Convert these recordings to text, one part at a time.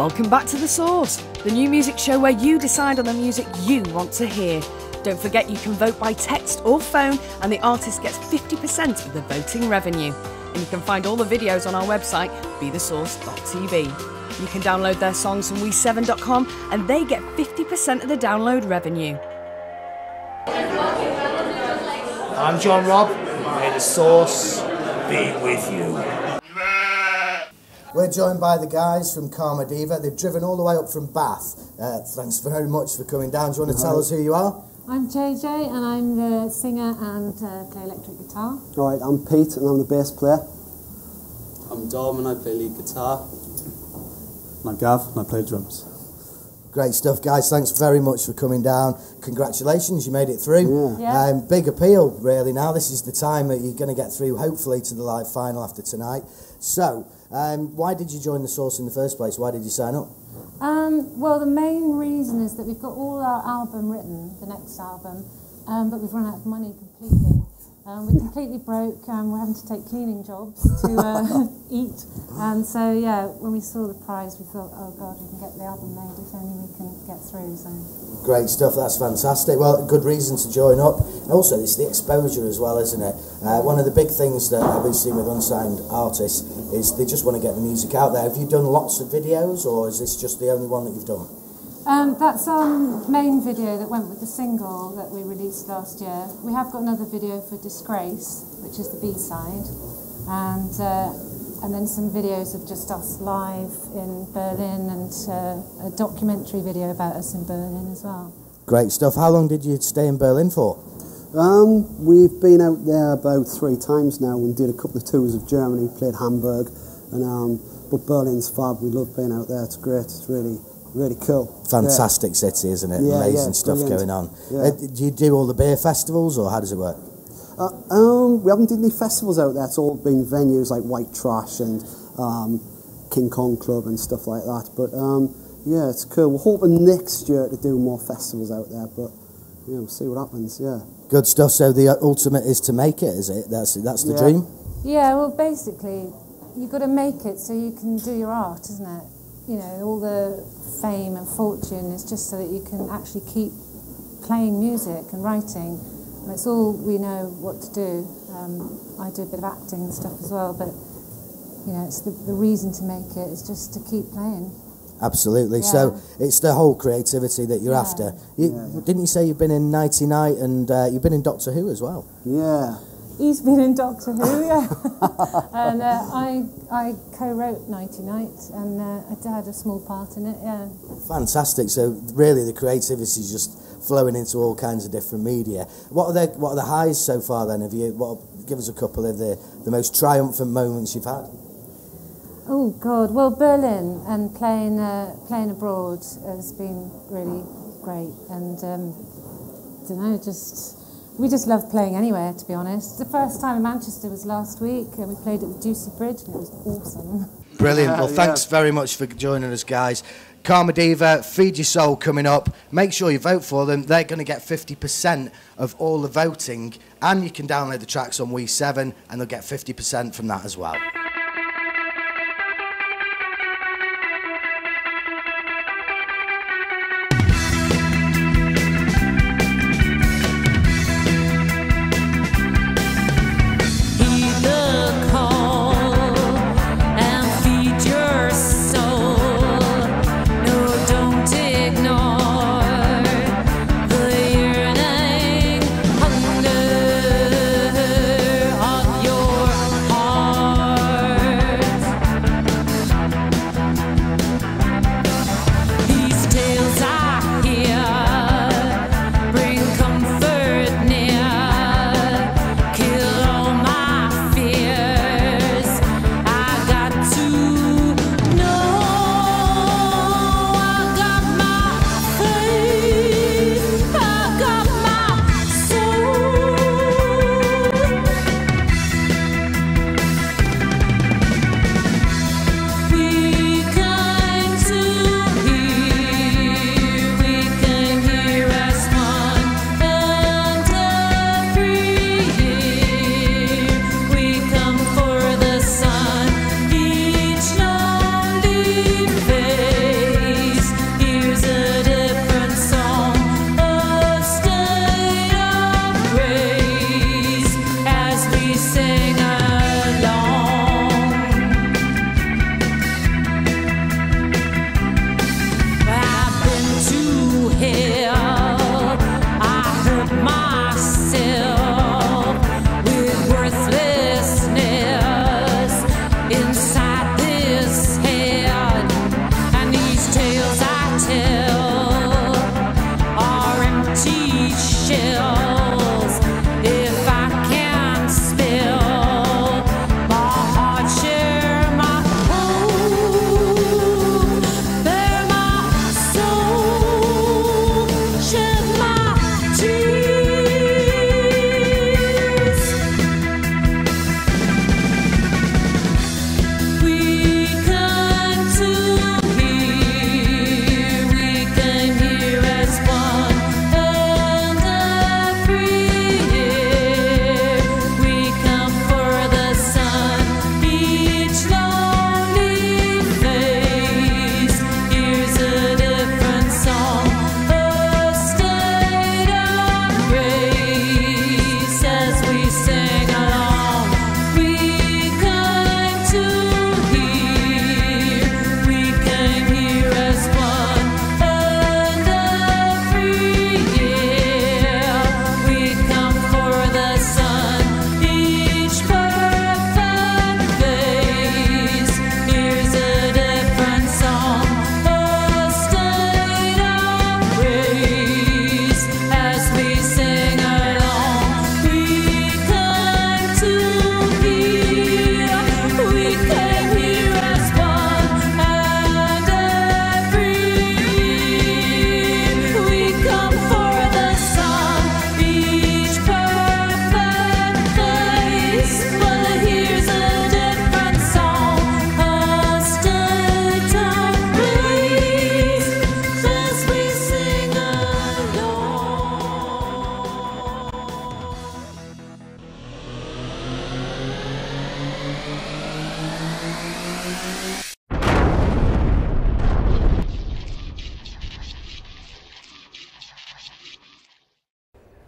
Welcome back to The Source, the new music show where you decide on the music you want to hear. Don't forget you can vote by text or phone and the artist gets 50% of the voting revenue. And you can find all the videos on our website, bethesource.tv. You can download their songs from we7.com and they get 50% of the download revenue. I'm John Robb, may the Source be with you. We're joined by the guys from Karma Diva. They've driven all the way up from Bath. Thanks very much for coming down. Do you want to tell us who you are? I'm JJ and I'm the singer and play electric guitar. Right, I'm Pete and I'm the bass player. I'm Dom and I play lead guitar. I'm Gav and I play drums. Great stuff, guys. Thanks very much for coming down. Congratulations, you made it through. Yeah. Big appeal, really, now. This is the time that you're going to get through, hopefully, to the live final after tonight. So, why did you join The Source in the first place? Why did you sign up? Well, the main reason is that we've got all our album written, the next album, but we've run out of money completely. We're completely broke, we're having to take cleaning jobs to eat. And so, yeah, when we saw the prize, we thought, oh God, we can get the album made if only we can get through. So Great stuff, that's fantastic. Well, good reason to join up. Also, it's the exposure as well, isn't it? One of the big things that I've been seeing with unsigned artists is they just want to get the music out there. Have you done lots of videos, or is this just the only one that you've done? That's our main video that went with the single that we released last year. We have got another video for Disgrace, which is the B-side, and then some videos of just us live in Berlin and a documentary video about us in Berlin as well. Great stuff. How long did you stay in Berlin for? We've been out there about 3 times now and did a couple of tours of Germany, played Hamburg, and but Berlin's fab. We love being out there. It's great. It's really cool. Fantastic city, isn't it? Yeah, Amazing stuff going on. Yeah. Do you do all the beer festivals, or how does it work? We haven't done any festivals out there. It's all been venues like White Trash and King Kong Club and stuff like that. But yeah, it's cool. We're hoping next year to do more festivals out there, but yeah, we'll see what happens. Yeah. Good stuff. So the ultimate is to make it, is it? That's the dream? Yeah, well, basically, you've got to make it so you can do your art, isn't it? You know, all the fame and fortune is just so that you can actually keep playing music and writing. And it's all we know what to do. I do a bit of acting and stuff as well, but you know, it's the reason to make it is just to keep playing. Absolutely. Yeah. So it's the whole creativity that you're after. Didn't you say you've been in Nighty Night and you've been in Doctor Who as well? Yeah. He's been in Doctor Who, yeah. And I co-wrote Nighty Night, and I had a small part in it, yeah. Fantastic. So really the creativity is just flowing into all kinds of different media. What are the highs so far then? Give us a couple of the most triumphant moments you've had. Oh God, well, Berlin and playing abroad has been really great, and we just love playing anywhere, to be honest. The first time in Manchester was last week, and we played at the Juicy Bridge, and it was awesome. Brilliant. Well, thanks very much for joining us, guys. Karma Diva, Feed Your Soul coming up. Make sure you vote for them. They're going to get 50% of all the voting, and you can download the tracks on We7, and they'll get 50% from that as well. Hunger of your heart.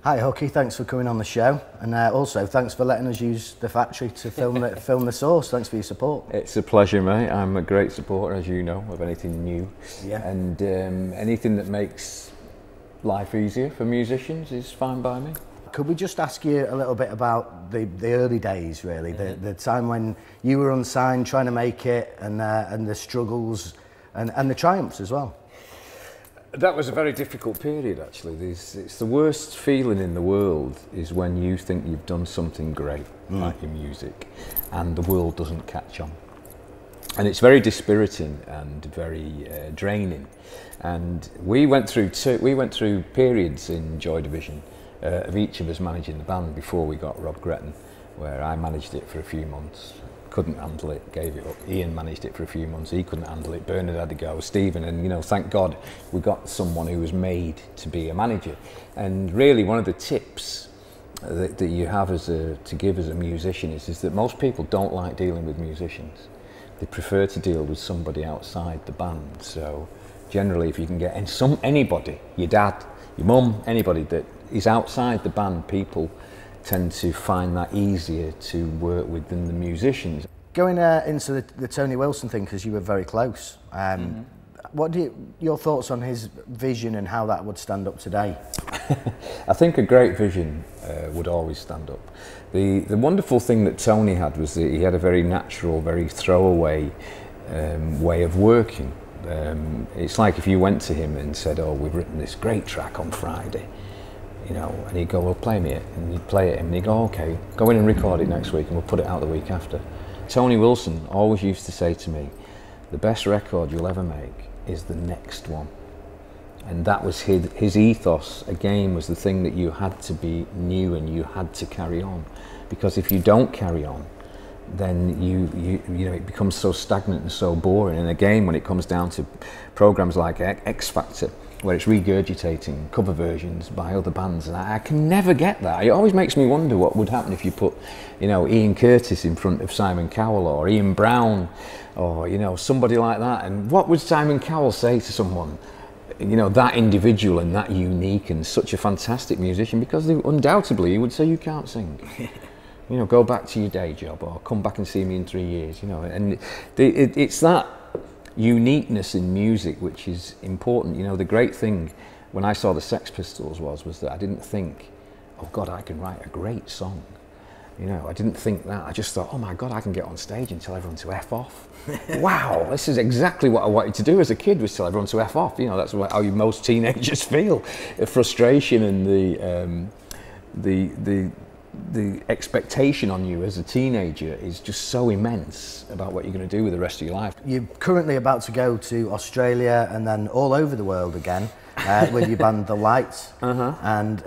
Hi Hooky, thanks for coming on the show, and also thanks for letting us use the factory to film the Source. Thanks for your support. It's a pleasure, mate. I'm a great supporter, as you know, of anything new. Yeah. And anything that makes life easier for musicians is fine by me. Could we just ask you a little bit about the early days, really, the time when you were unsigned, trying to make it, and the struggles and the triumphs as well? That was a very difficult period, actually. It's the worst feeling in the world is when you think you've done something great, like your music, and the world doesn't catch on. And it's very dispiriting and very draining. And we went through periods in Joy Division of each of us managing the band before we got Rob Gretton, where I managed it for a few months. Couldn't handle it, gave it up. Ian managed it for a few months, he couldn't handle it. Bernard had to go, Stephen, and you know, thank God we got someone who was made to be a manager. And really one of the tips that you have to give as a musician is that most people don't like dealing with musicians. They prefer to deal with somebody outside the band. So generally if you can get anybody, your dad, your mum, anybody that is outside the band, people tend to find that easier to work with than the musicians. Going into the Tony Wilson thing, because you were very close, what your thoughts on his vision and how that would stand up today? I think a great vision would always stand up. The wonderful thing that Tony had was that he had a very natural, very throwaway way of working. It's like if you went to him and said, oh, we've written this great track on Friday, you know, and he'd go, well, play me it, and you'd play it, and he'd go, okay, go in and record it next week, and we'll put it out the week after. Tony Wilson always used to say to me, the best record you'll ever make is the next one. And that was his ethos, again, was the thing that you had to be new and you had to carry on. Because if you don't carry on, then you know, it becomes so stagnant and so boring. And again, when it comes down to programs like X Factor, where it's regurgitating cover versions by other bands, and I can never get that. It always makes me wonder what would happen if you put, you know, Ian Curtis in front of Simon Cowell, or Ian Brown, or, you know, somebody like that. And what would Simon Cowell say to someone, you know, that individual and that unique and such a fantastic musician? Because undoubtedly he would say, you can't sing. You know, go back to your day job, or come back and see me in 3 years, you know. And it's that uniqueness in music which is important. You know, the great thing when I saw the Sex Pistols was that I didn't think, oh God, I can write a great song. You know, I didn't think that. I just thought, oh my God, I can get on stage and tell everyone to F off. Wow, this is exactly what I wanted to do as a kid, was tell everyone to F off. You know, that's how most teenagers feel. The frustration and the expectation on you as a teenager is just so immense about what you're going to do with the rest of your life. You're currently about to go to Australia and then all over the world again with your band The Lights. And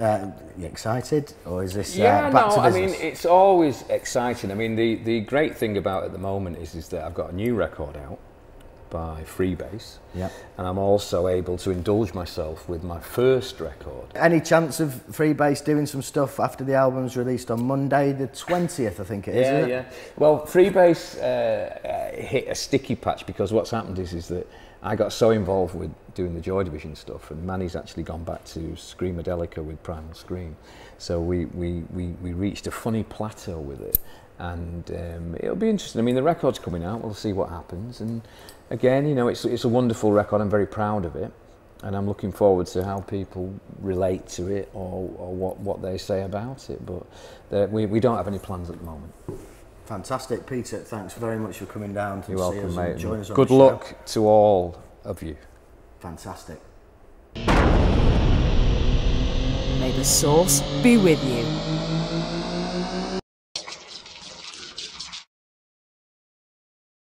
you excited, or is this back to business? I mean, it's always exciting. I mean, the great thing about it at the moment is that I've got a new record out by Freebase, and I'm also able to indulge myself with my first record. Any chance of Freebase doing some stuff after the album's released on Monday the 20th, I think it is, isn't it? Yeah. Well, Freebase hit a sticky patch, because what's happened is that I got so involved with doing the Joy Division stuff, and Manny's actually gone back to Screamadelica with Primal Scream. So we reached a funny plateau with it, and it'll be interesting. I mean, the record's coming out, we'll see what happens. And again, you know, it's a wonderful record, I'm very proud of it, and I'm looking forward to how people relate to it, or what they say about it. But we don't have any plans at the moment. Fantastic, Peter. Thanks very much for coming down to You're see welcome, us mate. and join us on Good the show. luck to all of you. Fantastic. May the Source be with you.